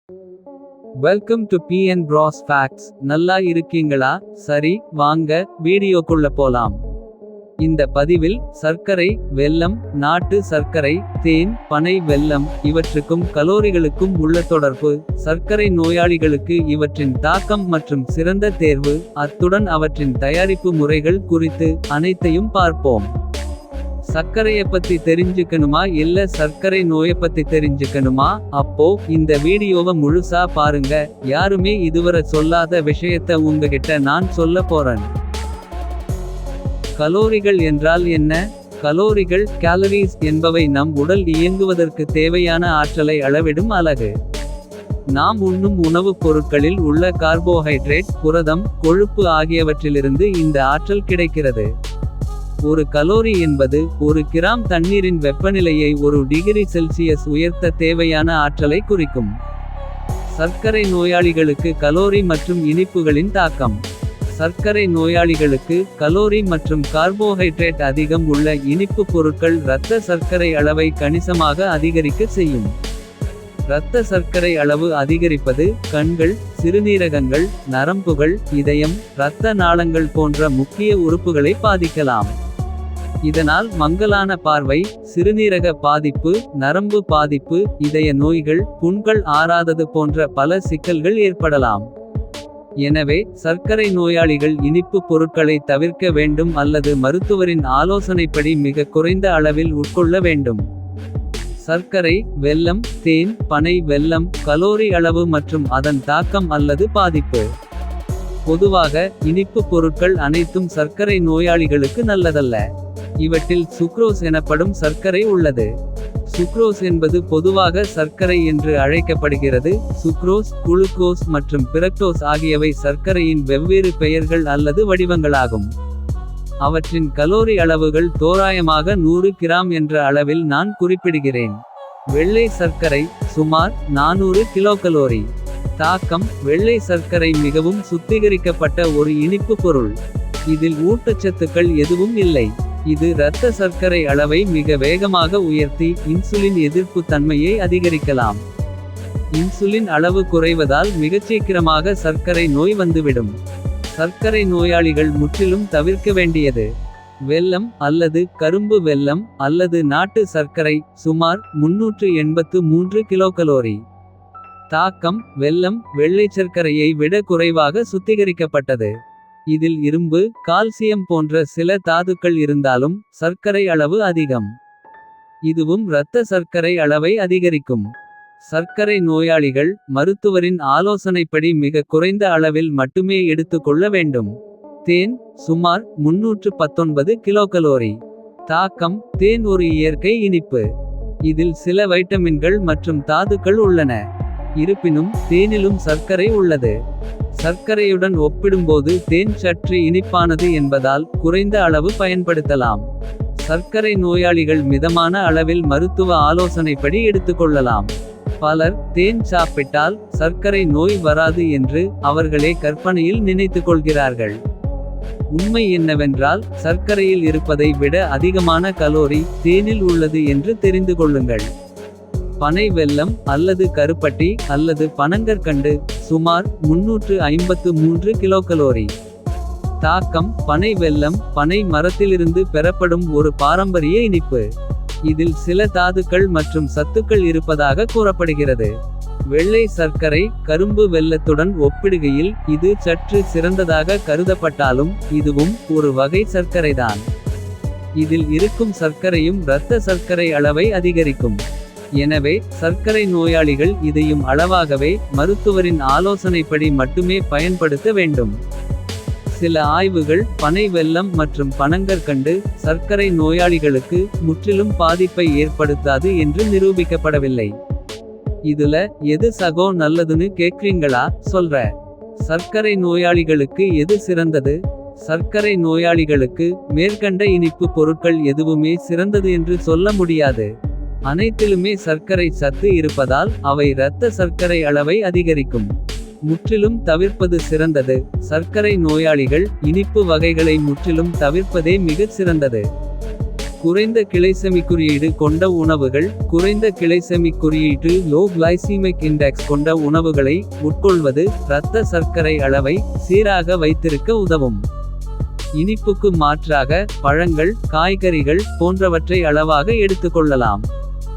Welcome to PN Bros Facts. நல்லா இருக்கீங்களா? சரி வாங்க வீடியோக்குள்ள போலாம். இந்த பதிவில் சர்க்கரை, வெல்லம், நாட்டு சர்க்கரை, தேன், பனை வெல்லம் இவற்றுக்கும் கலோரிகளுக்கும் உள்ள தொடர்பு, சர்க்கரை நோயாளிகளுக்கு இவற்றின் தாக்கம் மற்றும் சிறந்த தேர்வு, அத்துடன் அவற்றின் தயாரிப்பு முறைகள் குறித்து அனைத்தையும் பார்ப்போம். சர்க்கரைய பத்தி தெரிஞ்சுக்கணுமா இல்ல சர்க்கரை நோய பத்தி தெரிஞ்சுக்கணுமா? அப்போ இந்த வீடியோவை முழுசா பாருங்க. யாருமே இதுவரை சொல்லாத விஷயத்த உங்ககிட்ட நான் சொல்ல போறேன். கலோரிகள் என்றால் என்ன? கலோரிகள் கேலரிஸ் என்பவை நம் உடல் இயங்குவதற்கு தேவையான ஆற்றலை அளவிடும் அலகு. நாம் உண்ணும் உணவுப் பொருட்களில் உள்ள கார்போஹைட்ரேட், புரதம், கொழுப்பு ஆகியவற்றிலிருந்து இந்த ஆற்றல் கிடைக்கிறது. ஒரு கலோரி என்பது ஒரு கிராம் தண்ணீரின் வெப்பநிலையை 1 டிகிரி செல்சியஸ் உயர்த்த தேவையான ஆற்றலை குறிக்கும். சர்க்கரை நோயாளிகளுக்கு கலோரி மற்றும் இனிப்புகளின் தாக்கம். சர்க்கரை நோயாளிகளுக்கு கலோரி மற்றும் கார்போஹைட்ரேட் அதிகம் உள்ள இனிப்பு பொருட்கள் இரத்த சர்க்கரை அளவை கணிசமாக அதிகரிக்க செய்யும். இரத்த சர்க்கரை அளவு அதிகரிப்பது கண்கள், சிறுநீரகங்கள், நரம்புகள், இதயம், இரத்த நாளங்கள் போன்ற முக்கிய உறுப்புகளை பாதிக்கலாம். இதனால் மங்கலான பார்வை, சிறுநீரக பாதிப்பு, நரம்பு பாதிப்பு, இதய நோய்கள், புண்கள் ஆறாதது போன்ற பல சிக்கல்கள் ஏற்படலாம். எனவே சர்க்கரை நோயாளிகள் இனிப்பு பொருட்களை தவிர்க்க வேண்டும் அல்லது மருத்துவரின் ஆலோசனைப்படி மிக குறைந்த அளவில் உட்கொள்ள வேண்டும். சர்க்கரை, வெல்லம், தேன், பனை வெல்லம், கலோரி அளவு மற்றும் அதன் தாக்கம் அல்லது பாதிப்பு. பொதுவாக இனிப்பு பொருட்கள் அனைத்தும் சர்க்கரை நோயாளிகளுக்கு நல்லதல்ல. இவற்றில் சுக்ரோஸ் எனப்படும் சர்க்கரை உள்ளது. சுக்ரோஸ் என்பது பொதுவாக சர்க்கரை என்று அழைக்கப்படுகிறது. சுக்ரோஸ், குளுக்கோஸ் மற்றும் பிரக்டோஸ் ஆகியவை சர்க்கரையின் வெவ்வேறு பெயர்கள் அல்லது வடிவங்களாகும். அவற்றின் கலோரி அளவுகள் தோராயமாக 100 கிராம் என்ற அளவில் நான் குறிப்பிடுகிறேன். வெள்ளை சர்க்கரை சுமார் 400 கிலோகலோரி. தாக்கம்: வெள்ளை சர்க்கரை மிகவும் சுத்திகரிக்கப்பட்ட ஒரு இனிப்பு பொருள். இதில் ஊட்டச்சத்துக்கள் எதுவும் இல்லை. இது இரத்த சர்க்கரை அளவை மிக வேகமாக உயர்த்தி இன்சுலின் எதிர்ப்பு தன்மையை அதிகரிக்கலாம். இன்சுலின் அளவு குறைவதால் மிகச்சீக்கிரமாக சர்க்கரை நோய் வந்துவிடும். சர்க்கரை நோயாளிகள் முற்றிலும் தவிர்க்க வேண்டியது. வெல்லம் அல்லது கரும்பு வெல்லம் அல்லது நாட்டு சர்க்கரை சுமார் 383 கிலோகலோரி. தாக்கம்: வெல்லம் வெள்ளை சர்க்கரையை விட குறைவாக சுத்திகரிக்கப்பட்டது. இதில் இரும்பு, கால்சியம் போன்ற சில தாதுக்கள் இருந்தாலும் சர்க்கரை அளவு அதிகம். இதுவும் இரத்த சர்க்கரை அளவை அதிகரிக்கும். சர்க்கரை நோயாளிகள் மருத்துவரின் ஆலோசனைப்படி மிக குறைந்த அளவில் மட்டுமே எடுத்துக்கொள்ள வேண்டும். தேன் சுமார் 319 கிலோகலோரி. தாக்கம்: தேன் ஒரு இயற்கை இனிப்பு. இதில் சில வைட்டமின்கள் மற்றும் தாதுக்கள் உள்ளன. இருப்பினும் தேனிலும் சர்க்கரை உள்ளது. சர்க்கரையுடன் ஒப்பிடும்போது தேன் சற்று இனிப்பானது என்பதால் குறைந்த அளவு பயன்படுத்தலாம். சர்க்கரை நோயாளிகள் மிதமான அளவில் மருத்துவ ஆலோசனைப்படி எடுத்துக்கொள்ளலாம். பலர் தேன் சாப்பிட்டால் சர்க்கரை நோய் வராது என்று அவர்களே கற்பனையில் நினைத்துக் கொள்கிறார்கள். உண்மை என்னவென்றால் சர்க்கரையில் இருப்பதை விட அதிகமான கலோரி தேனில் உள்ளது என்று தெரிந்து கொள்ளுங்கள். பனை வெல்லம் அல்லது கருப்பட்டி அல்லது பனங்கற்கண்டு சுமார் 353 கிலோகலோரி. தாக்கம்: பனை வெல்லம் பனை மரத்திலிருந்து பெறப்படும் ஒரு பாரம்பரிய இனிப்பு. இதில் சில தாதுக்கள் மற்றும் சத்துக்கள் இருப்பதாக கூறப்படுகிறது. வெள்ளை சர்க்கரை கரும்பு வெல்லத்துடன் ஒப்பிடுகையில் இது சற்று சிறந்ததாக கருதப்பட்டாலும் இதுவும் ஒரு வகை சர்க்கரைதான். இதில் இருக்கும் சர்க்கரையும் இரத்த சர்க்கரை அளவை அதிகரிக்கும். எனவே சர்க்கரை நோயாளிகள் இதையும் அளவாகவே மருத்துவரின் ஆலோசனைப்படி மட்டுமே பயன்படுத்த வேண்டும். சில ஆய்வுகள் பனை வெல்லம் மற்றும் பனங்கற்கண்டு சர்க்கரை நோயாளிகளுக்கு முற்றிலும் பாதிப்பை ஏற்படுத்தாது என்று நிரூபிக்கப்படவில்லை. இதுல எது சகோ நல்லதுன்னு கேக்குறீங்களா? சொல்ற. சர்க்கரை நோயாளிகளுக்கு எது சிறந்தது? சர்க்கரை நோயாளிகளுக்கு மேற்கண்ட இனிப்பு பொருட்கள் எதுவுமே சிறந்தது என்று சொல்ல முடியாது. அனைத்திலுமே சர்க்கரை சத்து இருப்பதால் அவை இரத்த சர்க்கரை அளவை அதிகரிக்கும். முற்றிலும் தவிர்ப்பது சிறந்தது. சர்க்கரை நோயாளிகள் இனிப்பு வகைகளை முற்றிலும் தவிர்ப்பதே மிகச் சிறந்தது. குறைந்த கிளைசெமிக் குறியீடு கொண்ட உணவுகள். குறைந்த கிளைசெமிக் குறியீட்டு லோ கிளைசீமிக் இண்டெக்ஸ் கொண்ட உணவுகளை உட்கொள்வது இரத்த சர்க்கரை அளவை சீராக வைத்திருக்க உதவும். இனிப்புக்கு மாற்றாக பழங்கள் காய்கறிகள் போன்றவற்றை அளவாக எடுத்துக்கொள்ளலாம்.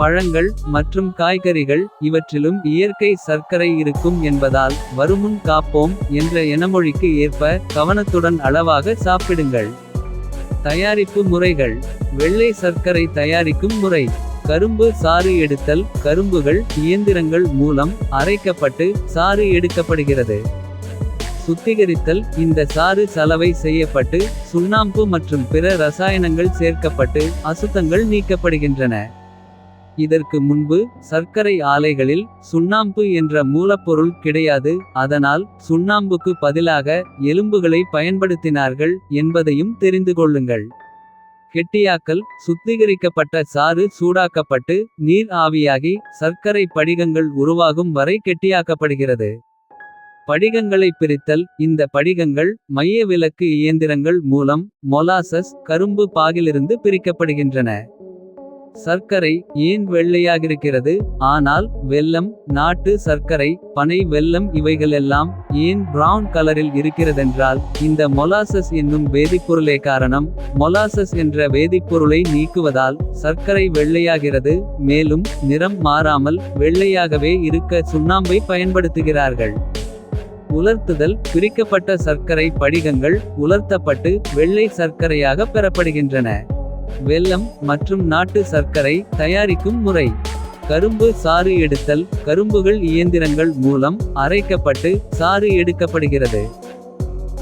பழங்கள் மற்றும் காய்கறிகள் இவற்றிலும் இயற்கை சர்க்கரை இருக்கும் என்பதால் வருமுன் காப்போம் என்ற எணமொழிக்கு ஏற்ப கவனத்துடன் அளவாக சாப்பிடுங்கள். தயாரிப்பு முறைகள். வெள்ளை சர்க்கரை தயாரிக்கும் முறை. கரும்பு சாறு எடுத்தல். கரும்புகள் இயந்திரங்கள் மூலம் அரைக்கப்பட்டு சாறு எடுக்கப்படுகிறது. சுத்திகரித்தல். இந்த சாறு சலவை செய்யப்பட்டு சுண்ணாம்பு மற்றும் பிற ரசாயனங்கள் சேர்க்கப்பட்டு அசுத்தங்கள் நீக்கப்படுகின்றன. இதற்கு முன்பு சர்க்கரை ஆலைகளில் சுண்ணாம்பு என்ற மூலப்பொருள் கிடையாது. அதனால் சுண்ணாம்புக்கு பதிலாக எலும்புகளை பயன்படுத்தினார்கள் என்பதையும் தெரிந்து கொள்ளுங்கள். கெட்டியாக்கல். சுத்திகரிக்கப்பட்ட சாறு சூடாக்கப்பட்டு நீர் ஆவியாகி சர்க்கரை படிகங்கள் உருவாகும் வரை கெட்டியாக்கப்படுகிறது. படிகங்களை பிரித்தல். இந்த படிகங்கள் மைய விலக்கு இயந்திரங்கள் மூலம் மொலாசஸ் கரும்பு பாகிலிருந்து பிரிக்கப்படுகின்றன. சர்க்கரை ஏன் வெள்ளையாகிருக்கிறது. ஆனால் வெல்லம் நாட்டு சர்க்கரை பனை வெல்லம் இவைகளெல்லாம் ஏன் பிரவுன் கலரில் இருக்கிறதென்றால் இந்த மொலாசஸ் என்னும் வேதிப்பொருளே காரணம். மொலாசஸ் என்ற வேதிப்பொருளை நீக்குவதால் சர்க்கரை வெள்ளையாகிறது. மேலும் நிறம் மாறாமல் வெள்ளையாகவே இருக்க சுண்ணாம்பை பயன்படுத்துகிறார்கள். உலர்த்துதல். பிரிக்கப்பட்ட சர்க்கரை படிகங்கள் உலர்த்தப்பட்டு வெள்ளை சர்க்கரையாக பெறப்படுகின்றன. வெல்லம் மற்றும் நாட்டு சர்க்கரை தயாரிக்கும் முறை. கரும்பு சாறு எடுத்தல். கரும்புகள் இயந்திரங்கள் மூலம் அரைக்கப்பட்டு சாறு எடுக்கப்படுகிறது.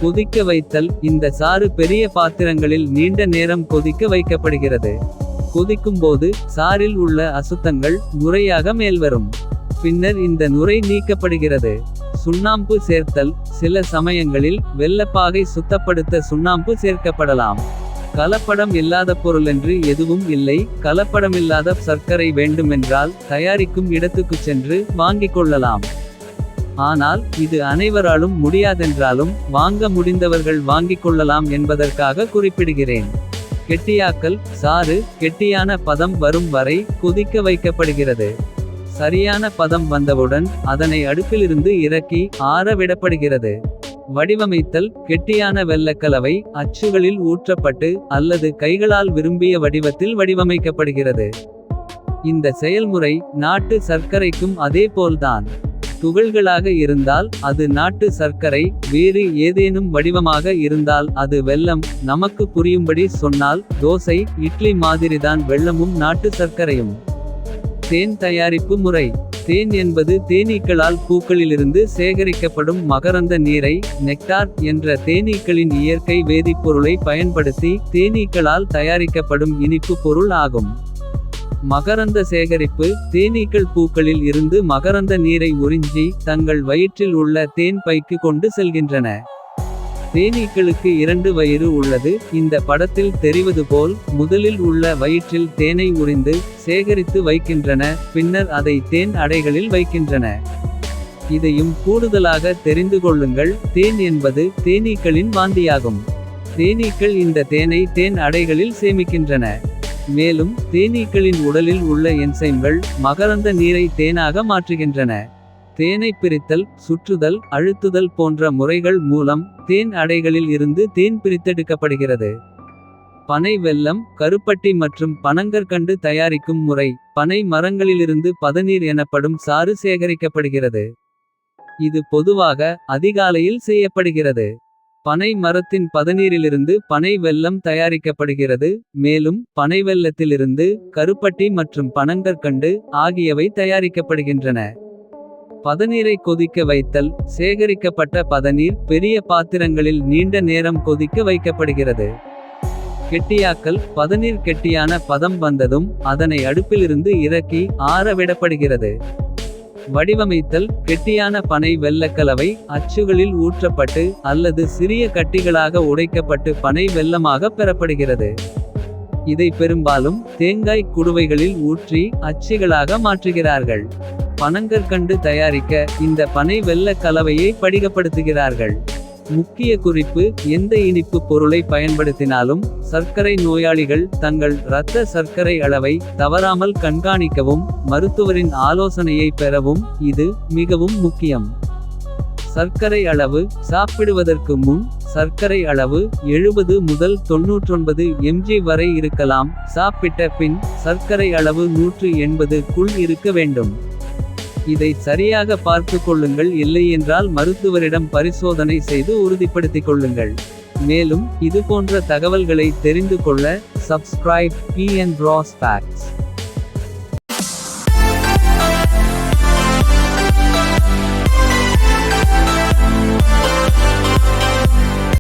கொதிக்க வைத்தல். இந்த சாறு பெரிய பாத்திரங்களில் நீண்ட நேரம் கொதிக்க வைக்கப்படுகிறது. கொதிக்கும்போது சாறில் உள்ள அசுத்தங்கள் நுரையாக மேல்வரும். பின்னர் இந்த நுரை நீக்கப்படுகிறது. சுண்ணாம்பு சேர்த்தல். சில சமயங்களில் வெல்லப்பாகை சுத்தப்படுத்த சுண்ணாம்பு சேர்க்கப்படலாம். கலப்படம் இல்லாத பொருளென்று எதுவும் இல்லை. கலப்படமில்லாத சர்க்கரை வேண்டுமென்றால் தயாரிக்கும் இடத்துக்குச் சென்று வாங்கிக் கொள்ளலாம். ஆனால் இது அனைவராலும் முடியாதென்றாலும் வாங்க முடிந்தவர்கள் வாங்கிக் கொள்ளலாம் என்பதற்காக குறிப்பிடுகிறேன். கெட்டியாக்கல். சாறு கெட்டியான பதம் வரும் வரை கொதிக்க வைக்கப்படுகிறது. சரியான பதம் வந்தவுடன் அதனை அடுப்பிலிருந்து இறக்கி ஆற விடப்படுகிறது. வடிவமைத்தல். கெட்டியான வெல்லக்கலவை அச்சுகளில் ஊற்றப்பட்டு அல்லது கைகளால் விரும்பிய வடிவத்தில் வடிவமைக்கப்படுகிறது. இந்த செயல்முறை நாட்டு சர்க்கரைக்கும் அதே போல்தான். துகள்களாக இருந்தால் அது நாட்டு சர்க்கரை. வேறு ஏதேனும் வடிவமாக இருந்தால் அது வெல்லம். நமக்கு புரியும்படி சொன்னால் தோசை இட்லி மாதிரிதான் வெல்லமும் நாட்டு சர்க்கரையும். தேன் தயாரிப்பு முறை. தேன் என்பது தேனீக்களால் பூக்களிலிருந்து சேகரிக்கப்படும் மகரந்த நீரை நெக்டார் என்ற தேனீக்களின் இயற்கை வேதிப்பொருளை பயன்படுத்தி தேனீக்களால் தயாரிக்கப்படும் இனிப்பு பொருள் ஆகும். மகரந்த சேகரிப்பு. தேனீக்கள் பூக்களில் இருந்து மகரந்த நீரை உறிஞ்சி தங்கள் வயிற்றில் உள்ள தேன் பைக்கு கொண்டு செல்கின்றன. தேனீக்களுக்கு 2 வயிறு உள்ளது. இந்த படத்தில் தெரிவது போல் முதலில் உள்ள வயிற்றில் தேனை உறிந்து சேகரித்து வைக்கின்றன. பின்னர் அதை தேன் அடைகளில் வைக்கின்றன. இதையும் கூடுதலாக தெரிந்து கொள்ளுங்கள். தேன் என்பது தேனீக்களின் வாந்தியாகும். தேனீக்கள் இந்த தேனை தேன் அடைகளில் சேமிக்கின்றன. மேலும் தேனீக்களின் உடலில் உள்ள என்சைம்கள் மகரந்த நீரை தேனாக மாற்றுகின்றன. தேனை பிரித்தல் சுற்றுதல் அழுத்துதல் போன்ற முறைகள் மூலம் தேன் அடைகளில் இருந்து தேன் பிரித்தெடுக்கப்படுகிறது. பனை வெல்லம் கருப்பட்டி மற்றும் பனங்கற்கண்டு தயாரிக்கும் முறை. பனை மரங்களிலிருந்து பதநீர் எனப்படும் சாறு சேகரிக்கப்படுகிறது. இது பொதுவாக அதிகாலையில் செய்யப்படுகிறது. பனை மரத்தின் பதநீரிலிருந்து பனை வெல்லம் தயாரிக்கப்படுகிறது. மேலும் பனை வெல்லத்திலிருந்து கருப்பட்டி மற்றும் பனங்கற்கண்டு ஆகியவை தயாரிக்கப்படுகின்றன. பதநீரை கொதிக்க வைத்தல். சேகரிக்கப்பட்ட பதநீர் பெரிய பாத்திரங்களில் நீண்ட நேரம் கொதிக்க வைக்கப்படுகிறது. கெட்டியாக்கல். பதநீர் கெட்டியான பதம் வந்ததும் அதனை அடுப்பிலிருந்து இறக்கி ஆற விடப்படுகிறது. வடிவமைத்தல். கெட்டியான பனை வெல்லக்கலவை அச்சுகளில் ஊற்றப்பட்டு அல்லது சிறிய கட்டிகளாக உடைக்கப்பட்டு பனை வெல்லமாக பெறப்படுகிறது. இதை பெரும்பாலும் தேங்காய் குடுவைகளில் ஊற்றி அச்சுகளாக மாற்றுகிறார்கள். பனங்கற்கண்டு தயாரிக்க இந்த பனை வெல்ல கலவையை படிகப்படுத்துகிறார்கள். முக்கிய குறிப்பு: எந்த இனிப்பு பொருளை பயன்படுத்தினாலும் சர்க்கரை நோயாளிகள் தங்கள் இரத்த சர்க்கரை அளவை தவறாமல் கண்காணிக்கவும். மருத்துவரின் ஆலோசனையை பெறவும் இது மிகவும் முக்கியம். சர்க்கரை அளவு: சாப்பிடுவதற்கு முன் சர்க்கரை அளவு 70 முதல் 99 mg வரை இருக்கலாம். சாப்பிட்ட பின் சர்க்கரை அளவு 180 க்குள் இருக்க வேண்டும். இதை சரியாக பார்த்துக் கொள்ளுங்கள், இல்லையென்றால் மருத்துவரிடம் பரிசோதனை செய்து உறுதிப்படுத்திக் கொள்ளுங்கள். மேலும் இதுபோன்ற தகவல்களை தெரிந்து கொள்ள சப்ஸ்கிரைப் PN Gross Facts.